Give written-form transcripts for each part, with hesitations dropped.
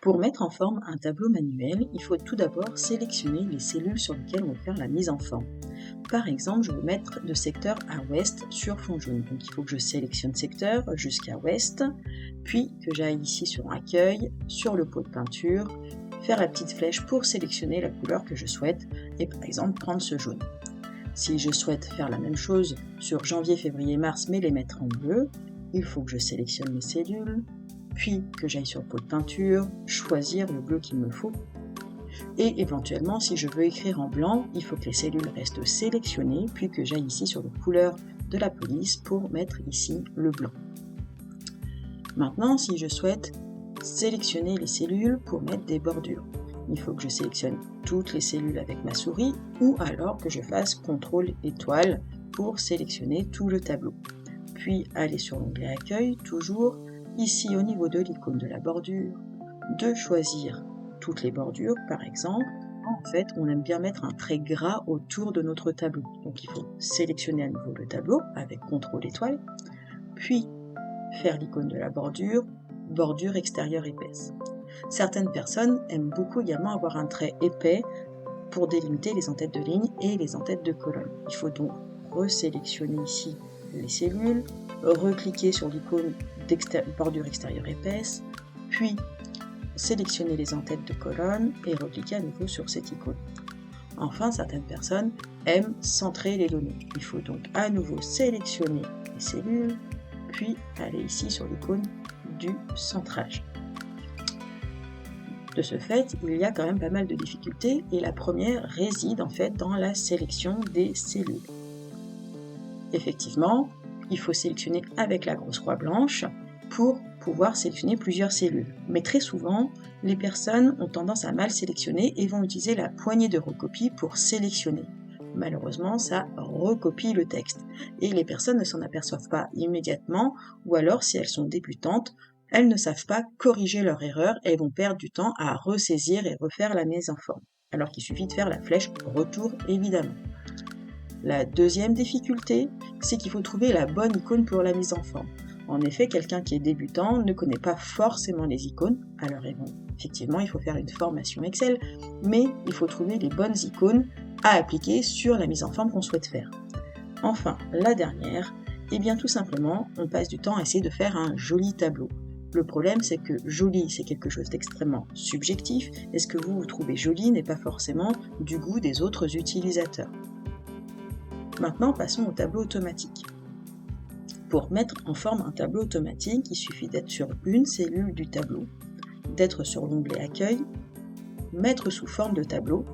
Pour mettre en forme un tableau manuel, il faut tout d'abord sélectionner les cellules sur lesquelles on va faire la mise en forme. Par exemple, je veux mettre de secteur à ouest sur fond jaune. Donc il faut que je sélectionne secteur jusqu'à ouest, puis que j'aille ici sur accueil, sur le pot de peinture, faire la petite flèche pour sélectionner la couleur que je souhaite et par exemple prendre ce jaune. Si je souhaite faire la même chose sur janvier, février, mars mais les mettre en bleu, il faut que je sélectionne mes cellules, puis que j'aille sur le pot de peinture, choisir le bleu qu'il me faut. Et éventuellement, si je veux écrire en blanc, il faut que les cellules restent sélectionnées, puis que j'aille ici sur les couleurs de la police pour mettre ici le blanc. Maintenant, si je souhaite sélectionner les cellules pour mettre des bordures, il faut que je sélectionne toutes les cellules avec ma souris ou alors que je fasse CTRL étoile pour sélectionner tout le tableau. Puis aller sur l'onglet Accueil, toujours ici au niveau de l'icône de la bordure, de choisir toutes les bordures par exemple. En fait, on aime bien mettre un trait gras autour de notre tableau. Donc il faut sélectionner à nouveau le tableau avec CTRL étoile, puis faire l'icône de la bordure, bordure extérieure épaisse. Certaines personnes aiment beaucoup également avoir un trait épais pour délimiter les en-têtes de ligne et les en-têtes de colonne. Il faut donc resélectionner ici les cellules, recliquer sur l'icône bordure extérieure épaisse, puis sélectionner les en-têtes de colonne et recliquer à nouveau sur cette icône. Enfin, certaines personnes aiment centrer les données. Il faut donc à nouveau sélectionner les cellules, puis aller ici sur l'icône du centrage. De ce fait, il y a quand même pas mal de difficultés et la première réside en fait dans la sélection des cellules. Effectivement, il faut sélectionner avec la grosse croix blanche pour pouvoir sélectionner plusieurs cellules. Mais très souvent, les personnes ont tendance à mal sélectionner et vont utiliser la poignée de recopie pour sélectionner. Malheureusement, ça recopie le texte et les personnes ne s'en aperçoivent pas immédiatement ou alors si elles sont débutantes, elles ne savent pas corriger leur erreur et vont perdre du temps à ressaisir et refaire la mise en forme, alors qu'il suffit de faire la flèche retour évidemment. La deuxième difficulté, c'est qu'il faut trouver la bonne icône pour la mise en forme. En effet, quelqu'un qui est débutant ne connaît pas forcément les icônes, alors effectivement il faut faire une formation Excel, mais il faut trouver les bonnes icônes à appliquer sur la mise en forme qu'on souhaite faire. Enfin, la dernière, eh bien tout simplement, on passe du temps à essayer de faire un joli tableau. Le problème, c'est que joli, c'est quelque chose d'extrêmement subjectif, et ce que vous trouvez joli n'est pas forcément du goût des autres utilisateurs. Maintenant, passons au tableau automatique. Pour mettre en forme un tableau automatique, il suffit d'être sur une cellule du tableau, d'être sur l'onglet Accueil, mettre sous forme de tableau,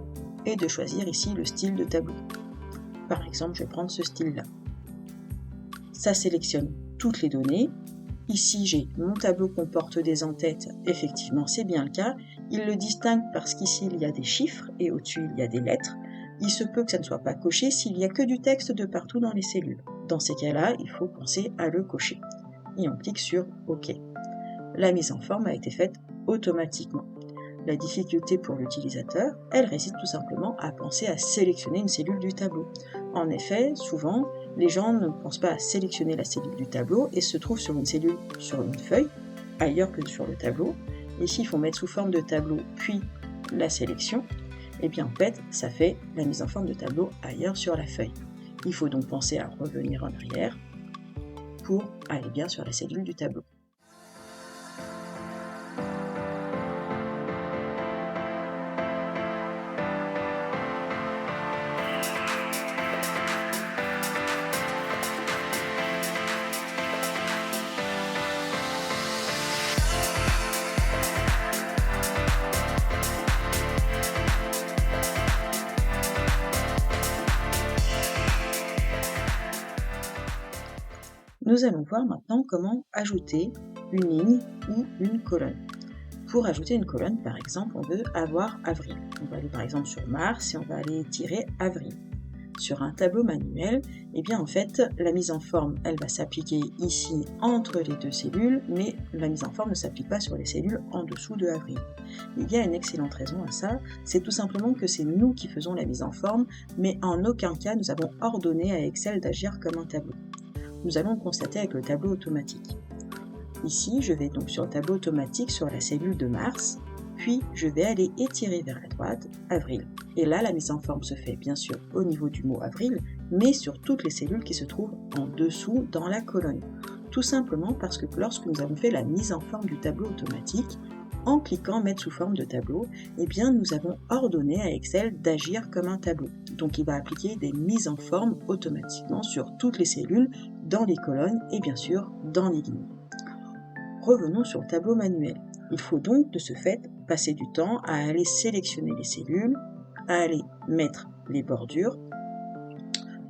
et de choisir ici le style de tableau. Par exemple, je vais prendre ce style-là. Ça sélectionne toutes les données. Ici, j'ai mon tableau comporte des en-têtes, effectivement c'est bien le cas. Il le distingue parce qu'ici il y a des chiffres et au-dessus il y a des lettres. Il se peut que ça ne soit pas coché s'il n'y a que du texte de partout dans les cellules. Dans ces cas-là, il faut penser à le cocher. Et on clique sur OK. La mise en forme a été faite automatiquement. La difficulté pour l'utilisateur, elle réside tout simplement à penser à sélectionner une cellule du tableau. En effet, souvent, les gens ne pensent pas à sélectionner la cellule du tableau et se trouvent sur une cellule, sur une feuille, ailleurs que sur le tableau. Et s'il faut mettre sous forme de tableau, puis la sélection, et bien en fait, ça fait la mise en forme de tableau ailleurs sur la feuille. Il faut donc penser à revenir en arrière pour aller bien sur la cellule du tableau. Nous allons voir maintenant comment ajouter une ligne ou une colonne. Pour ajouter une colonne, par exemple, on veut avoir avril. On va aller par exemple sur mars et on va aller tirer avril. Sur un tableau manuel, eh bien en fait, la mise en forme, elle va s'appliquer ici entre les deux cellules, mais la mise en forme ne s'applique pas sur les cellules en dessous de avril. Il y a une excellente raison à ça, c'est tout simplement que c'est nous qui faisons la mise en forme, mais en aucun cas nous avons ordonné à Excel d'agir comme un tableau. Nous allons le constater avec le tableau automatique. Ici, je vais donc sur le tableau automatique sur la cellule de mars, puis je vais aller étirer vers la droite avril. Et là, la mise en forme se fait bien sûr au niveau du mot avril, mais sur toutes les cellules qui se trouvent en dessous dans la colonne. Tout simplement parce que lorsque nous avons fait la mise en forme du tableau automatique, en cliquant mettre sous forme de tableau, eh bien nous avons ordonné à Excel d'agir comme un tableau. Donc il va appliquer des mises en forme automatiquement sur toutes les cellules, dans les colonnes et bien sûr dans les lignes. Revenons sur le tableau manuel. Il faut donc de ce fait passer du temps à aller sélectionner les cellules, à aller mettre les bordures,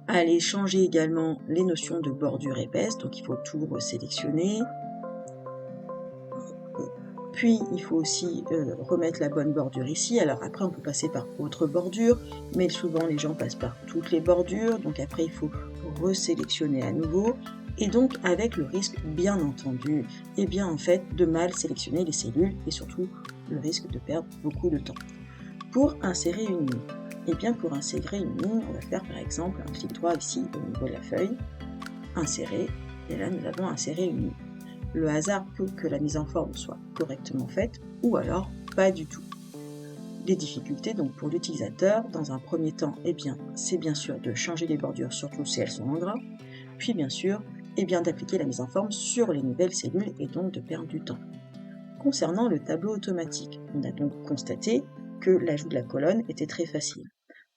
à aller changer également les notions de bordure épaisse, donc il faut tout resélectionner. Puis il faut aussi remettre la bonne bordure ici. Alors après on peut passer par autre bordure, mais souvent les gens passent par toutes les bordures, donc après il faut resélectionner à nouveau. Et donc avec le risque bien entendu, eh bien en fait de mal sélectionner les cellules et surtout le risque de perdre beaucoup de temps. Pour insérer une ligne, eh bien pour insérer une ligne, on va faire par exemple un clic droit ici au niveau de la feuille, insérer, et là nous avons inséré une ligne. Le hasard peut que la mise en forme soit correctement faite ou alors pas du tout. Les difficultés donc pour l'utilisateur, dans un premier temps, eh bien c'est bien sûr de changer les bordures surtout si elles sont en gras, puis bien sûr d'appliquer la mise en forme sur les nouvelles cellules et donc de perdre du temps. Concernant le tableau automatique, on a donc constaté que l'ajout de la colonne était très facile.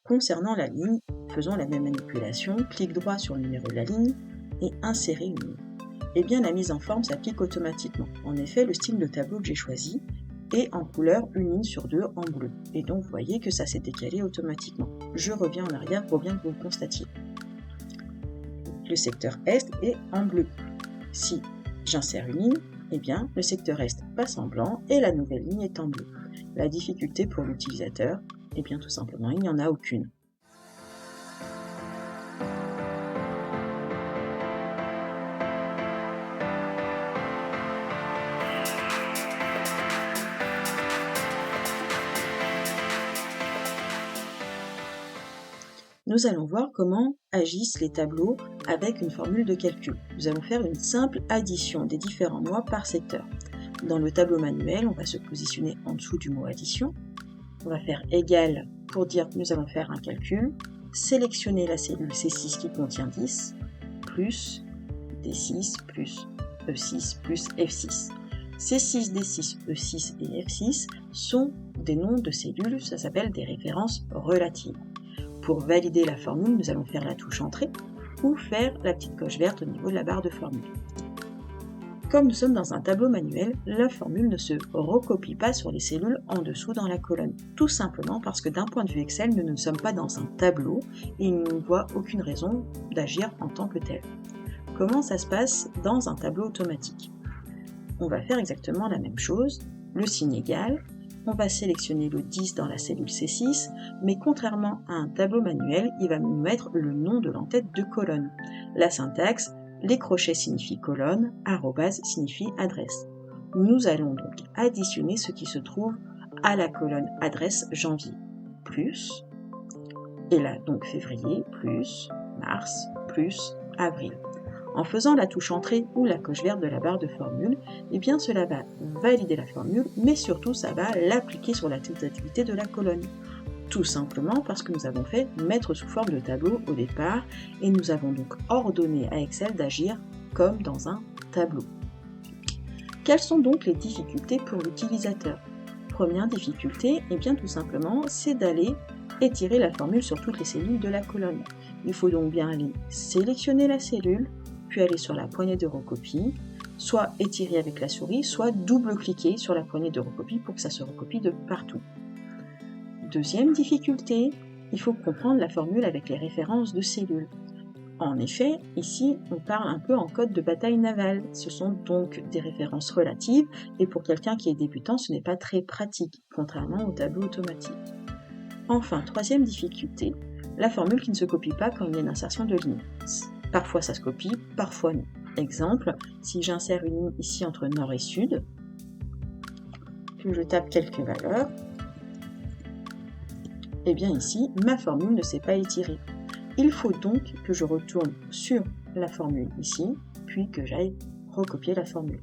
Concernant la ligne, faisons la même manipulation, clic droit sur le numéro de la ligne et insérer une ligne. Eh bien la mise en forme s'applique automatiquement. En effet, le style de tableau que j'ai choisi est en couleur une ligne sur deux en bleu. Et donc vous voyez que ça s'est décalé automatiquement. Je reviens en arrière pour bien que vous le constatiez. Le secteur Est est en bleu. Si j'insère une ligne, eh bien le secteur Est passe en blanc et la nouvelle ligne est en bleu. La difficulté pour l'utilisateur, eh bien tout simplement, il n'y en a aucune. Nous allons voir comment agissent les tableaux avec une formule de calcul. Nous allons faire une simple addition des différents mois par secteur. Dans le tableau manuel, on va se positionner en dessous du mot addition. On va faire égal pour dire que nous allons faire un calcul. Sélectionner la cellule C6 qui contient 10, plus D6, plus E6, plus F6. C6, D6, E6 et F6 sont des noms de cellules, ça s'appelle des références relatives. Pour valider la formule, nous allons faire la touche Entrée ou faire la petite coche verte au niveau de la barre de formule. Comme nous sommes dans un tableau manuel, la formule ne se recopie pas sur les cellules en dessous dans la colonne. Tout simplement parce que d'un point de vue Excel, nous ne sommes pas dans un tableau et il ne voit aucune raison d'agir en tant que tel. Comment ça se passe dans un tableau automatique? On va faire exactement la même chose, le signe égal. On va sélectionner le 10 dans la cellule C6, mais contrairement à un tableau manuel, il va nous mettre le nom de l'entête de colonne. La syntaxe, les crochets signifient colonne, arrobase signifie adresse. Nous allons donc additionner ce qui se trouve à la colonne adresse janvier, plus, et là donc février, plus, mars, plus, avril. En faisant la touche Entrée ou la coche verte de la barre de formule, eh bien cela va valider la formule, mais surtout ça va l'appliquer sur la totalité de la colonne. Tout simplement parce que nous avons fait mettre sous forme de tableau au départ et nous avons donc ordonné à Excel d'agir comme dans un tableau. Quelles sont donc les difficultés pour l'utilisateur? Première difficulté, eh bien tout simplement, c'est d'aller étirer la formule sur toutes les cellules de la colonne. Il faut donc bien aller sélectionner la cellule, puis aller sur la poignée de recopie, soit étirer avec la souris, soit double-cliquer sur la poignée de recopie pour que ça se recopie de partout. Deuxième difficulté, il faut comprendre la formule avec les références de cellules. En effet, ici, on parle un peu en code de bataille navale. Ce sont donc des références relatives et pour quelqu'un qui est débutant, ce n'est pas très pratique, contrairement au tableau automatique. Enfin, troisième difficulté, la formule qui ne se copie pas quand il y a une insertion de ligne. Parfois ça se copie, parfois non. Exemple, si j'insère une ligne ici entre nord et sud, que je tape quelques valeurs, et bien ici, ma formule ne s'est pas étirée. Il faut donc que je retourne sur la formule ici, puis que j'aille recopier la formule.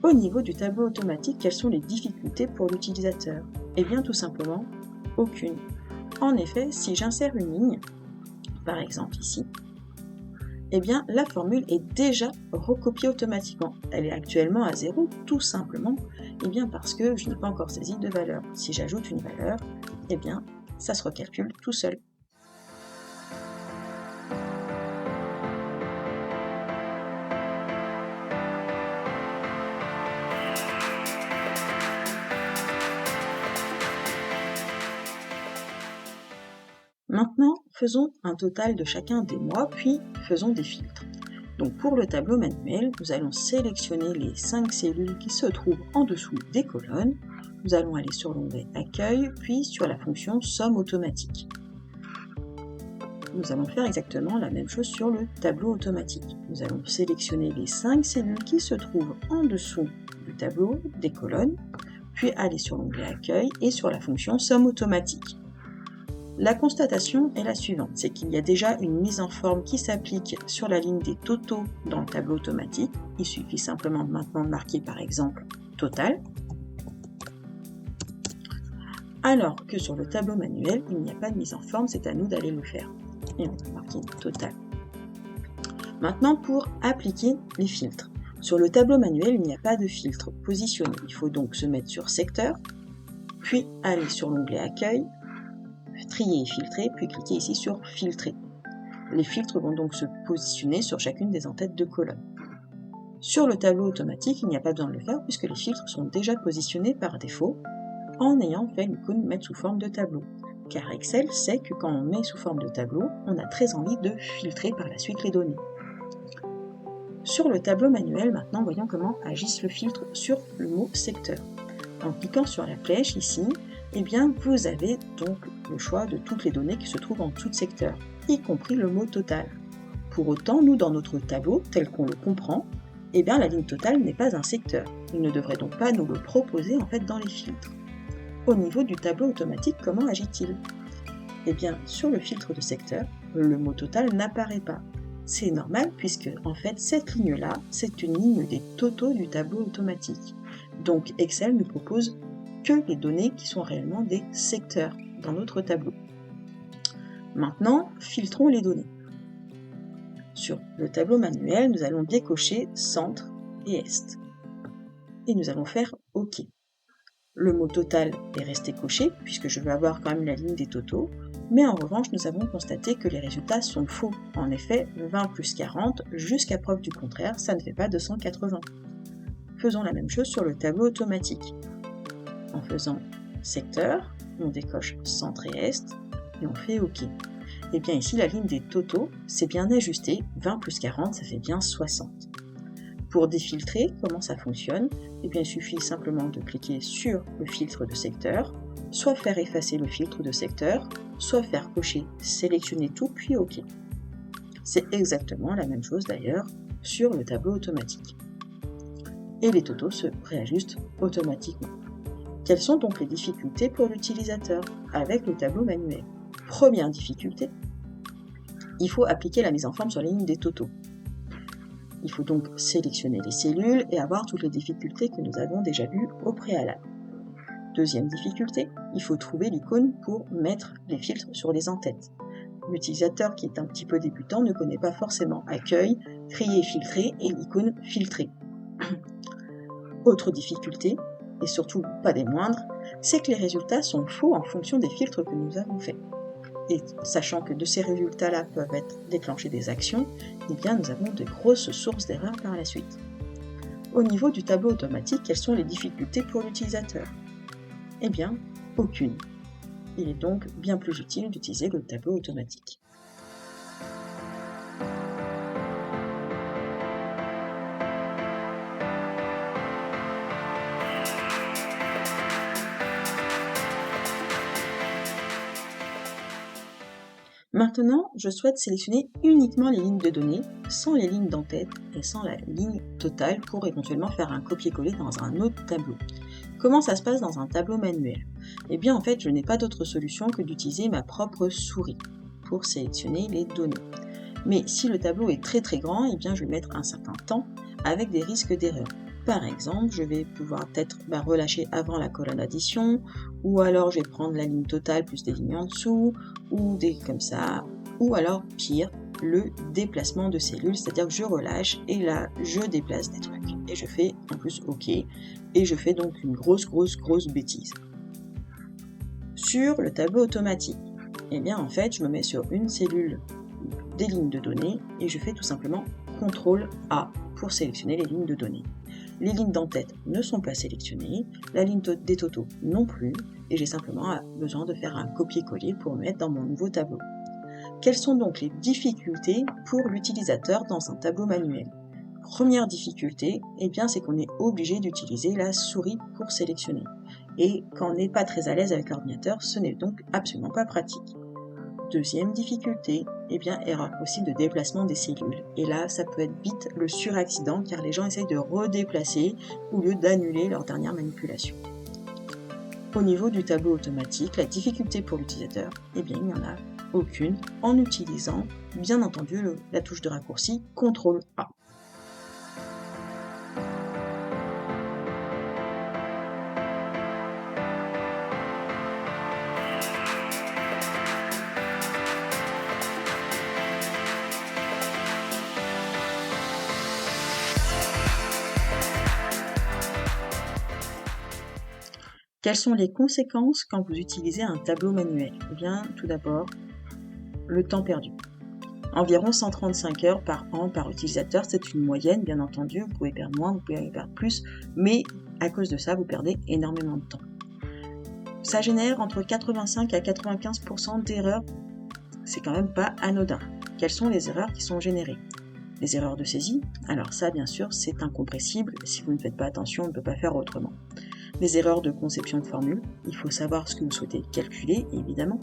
Au niveau du tableau automatique, quelles sont les difficultés pour l'utilisateur? Eh bien tout simplement, aucune. En effet, si j'insère une ligne, par exemple ici, eh bien la formule est déjà recopiée automatiquement. Elle est actuellement à 0, tout simplement, eh bien parce que je n'ai pas encore saisi de valeur. Si j'ajoute une valeur, eh bien ça se recalcule tout seul. Maintenant, faisons un total de chacun des mois, puis faisons des filtres. Donc pour le tableau manuel, nous allons sélectionner les 5 cellules qui se trouvent en dessous des colonnes. Nous allons aller sur l'onglet Accueil, puis sur la fonction Somme automatique. Nous allons faire exactement la même chose sur le tableau automatique. Nous allons sélectionner les 5 cellules qui se trouvent en dessous du tableau des colonnes, puis aller sur l'onglet Accueil et sur la fonction Somme automatique. La constatation est la suivante, c'est qu'il y a déjà une mise en forme qui s'applique sur la ligne des totaux dans le tableau automatique. Il suffit simplement maintenant de marquer par exemple total. Alors que sur le tableau manuel, il n'y a pas de mise en forme, c'est à nous d'aller le faire. Et on va marquer total. Maintenant pour appliquer les filtres. Sur le tableau manuel, il n'y a pas de filtre positionné. Il faut donc se mettre sur secteur, puis aller sur l'onglet accueil, trier et filtrer, puis cliquer ici sur filtrer. Les filtres vont donc se positionner sur chacune des en-têtes de colonne. Sur le tableau automatique, il n'y a pas besoin de le faire puisque les filtres sont déjà positionnés par défaut en ayant fait l'icône mettre sous forme de tableau. Car Excel sait que quand on met sous forme de tableau, on a très envie de filtrer par la suite les données. Sur le tableau manuel, maintenant, voyons comment agisse le filtre sur le mot secteur. En cliquant sur la flèche ici, eh bien, vous avez donc le choix de toutes les données qui se trouvent en dessous de secteur, y compris le mot total. Pour autant, nous, dans notre tableau, tel qu'on le comprend, eh bien, la ligne totale n'est pas un secteur. Il ne devrait donc pas nous le proposer en fait dans les filtres. Au niveau du tableau automatique, comment agit-il? Eh bien, sur le filtre de secteur, le mot total n'apparaît pas. C'est normal puisque, en fait, cette ligne-là, c'est une ligne des totaux du tableau automatique. Donc, Excel nous propose que les données qui sont réellement des secteurs dans notre tableau. Maintenant, filtrons les données. Sur le tableau manuel, nous allons décocher centre et est. Et nous allons faire OK. Le mot total est resté coché puisque je veux avoir quand même la ligne des totaux, mais en revanche, nous avons constaté que les résultats sont faux. En effet, 20 plus 40, jusqu'à preuve du contraire, ça ne fait pas 280. Faisons la même chose sur le tableau automatique. En faisant secteur, on décoche centre et est, et on fait OK. Et bien ici, la ligne des totaux, c'est bien ajusté, 20 plus 40, ça fait bien 60. Pour défiltrer, comment ça fonctionne? Eh bien, il suffit simplement de cliquer sur le filtre de secteur, soit faire effacer le filtre de secteur, soit faire cocher sélectionner tout, puis OK. C'est exactement la même chose d'ailleurs sur le tableau automatique. Et les totaux se réajustent automatiquement. Quelles sont donc les difficultés pour l'utilisateur avec le tableau manuel? Première difficulté, il faut appliquer la mise en forme sur les lignes des totaux. Il faut donc sélectionner les cellules et avoir toutes les difficultés que nous avons déjà vues au préalable. Deuxième difficulté, il faut trouver l'icône pour mettre les filtres sur les en-têtes. L'utilisateur qui est un petit peu débutant ne connaît pas forcément accueil, trier et filtrer et l'icône filtrer. Autre difficulté, et surtout pas des moindres, c'est que les résultats sont faux en fonction des filtres que nous avons faits. Et sachant que de ces résultats-là peuvent être déclenchés des actions, eh bien nous avons de grosses sources d'erreurs par la suite. Au niveau du tableau automatique, quelles sont les difficultés pour l'utilisateur? Eh bien, aucune. Il est donc bien plus utile d'utiliser le tableau automatique. Maintenant, je souhaite sélectionner uniquement les lignes de données, sans les lignes d'en-tête et sans la ligne totale pour éventuellement faire un copier-coller dans un autre tableau. Comment ça se passe dans un tableau manuel? Eh bien en fait, je n'ai pas d'autre solution que d'utiliser ma propre souris pour sélectionner les données. Mais si le tableau est très grand, eh bien je vais mettre un certain temps avec des risques d'erreur. Par exemple, je vais pouvoir peut-être relâcher avant la colonne addition, ou alors je vais prendre la ligne totale plus des lignes en dessous, ou des comme ça, ou alors pire, le déplacement de cellules, c'est-à-dire que je relâche et là je déplace des trucs. Et je fais en plus OK, et je fais donc une grosse bêtise. Sur le tableau automatique, eh bien en fait je me mets sur une cellule des lignes de données et je fais tout simplement CTRL A pour sélectionner les lignes de données. Les lignes d'en-tête ne sont pas sélectionnées, la ligne des totaux non plus, et j'ai simplement besoin de faire un copier-coller pour mettre dans mon nouveau tableau. Quelles sont donc les difficultés pour l'utilisateur dans un tableau manuel ? Première difficulté, eh bien, c'est qu'on est obligé d'utiliser la souris pour sélectionner. Et quand on n'est pas très à l'aise avec l'ordinateur, ce n'est donc absolument pas pratique. Deuxième difficulté, eh bien, erreur possible de déplacement des cellules. Et là, ça peut être vite le suraccident car les gens essayent de redéplacer au lieu d'annuler leur dernière manipulation. Au niveau du tableau automatique, la difficulté pour l'utilisateur, eh bien, il n'y en a aucune en utilisant, bien entendu, la touche de raccourci CTRL A. Quelles sont les conséquences quand vous utilisez un tableau manuel ? Eh bien, tout d'abord, le temps perdu. Environ 135 heures par an par utilisateur, c'est une moyenne, bien entendu, vous pouvez perdre moins, vous pouvez perdre plus, mais à cause de ça, vous perdez énormément de temps. Ça génère entre 85 à 95% d'erreurs, c'est quand même pas anodin. Quelles sont les erreurs qui sont générées ? Les erreurs de saisie, alors ça, bien sûr, c'est incompressible, si vous ne faites pas attention, on ne peut pas faire autrement. Les erreurs de conception de formule, il faut savoir ce que vous souhaitez calculer, évidemment,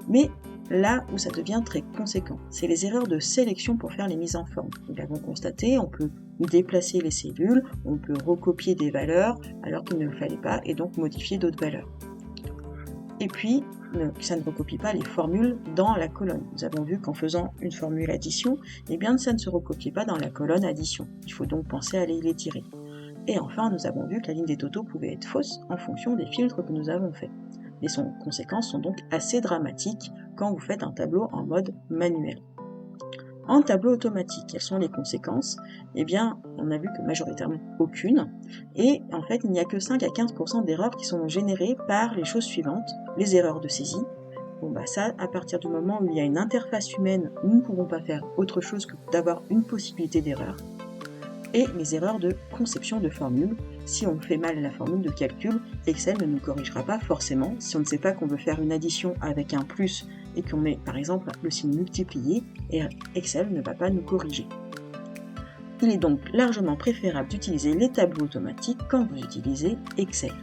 mais là où ça devient très conséquent, c'est les erreurs de sélection pour faire les mises en forme. Nous l'avons constaté, on peut déplacer les cellules, on peut recopier des valeurs alors qu'il ne le fallait pas et donc modifier d'autres valeurs. Et puis, ça ne recopie pas les formules dans la colonne. Nous avons vu qu'en faisant une formule addition, eh bien ça ne se recopiait pas dans la colonne addition. Il faut donc penser à les tirer. Et enfin, nous avons vu que la ligne des totaux pouvait être fausse en fonction des filtres que nous avons faits. Les conséquences sont donc assez dramatiques quand vous faites un tableau en mode manuel. En tableau automatique, quelles sont les conséquences ? Eh bien, on a vu que majoritairement aucune, et en fait, il n'y a que 5 à 15% d'erreurs qui sont générées par les choses suivantes, les erreurs de saisie. Ça, à partir du moment où il y a une interface humaine, nous ne pouvons pas faire autre chose que d'avoir une possibilité d'erreur. Et les erreurs de conception de formule. Si on fait mal la formule de calcul, Excel ne nous corrigera pas forcément. Si on ne sait pas qu'on veut faire une addition avec un plus et qu'on met par exemple le signe multiplié, et Excel ne va pas nous corriger. Il est donc largement préférable d'utiliser les tableaux automatiques quand vous utilisez Excel.